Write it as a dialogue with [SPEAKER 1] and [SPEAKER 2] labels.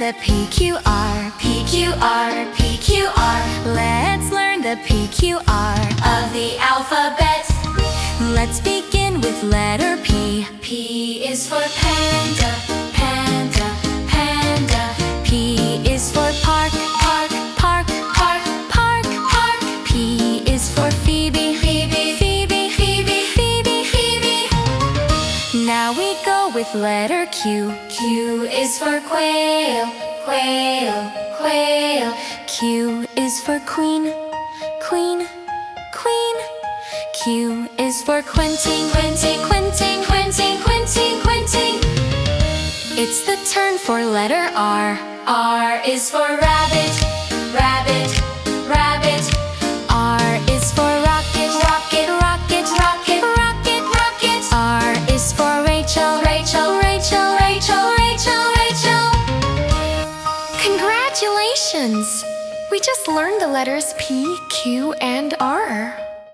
[SPEAKER 1] the PQR, PQR, PQR. Let's learn the PQR of the alphabet. Let's begin with letter P. P is for panda, panda, panda. P is for park, park, park, park, park, park. P is for Phoebe, Phoebe, Phoebe, Phoebe, Phoebe, Phoebe. Now we go with letter Q. Q is for quail, quail, quail. Q is for queen, queen, queen. Q is for Quentin, Quentin, Quentin, Quentin, Quentin, Quentin. It's the turn for letter R. R is for rabbit, rabbit, rabbit. R is for rocket, rocket, rocket, rocket, rocket, rocket. R is for Rachel, Rachel, Rachel, Rachel, Rachel, Rachel. Congratulations! We just learned the letters P, Q, and R.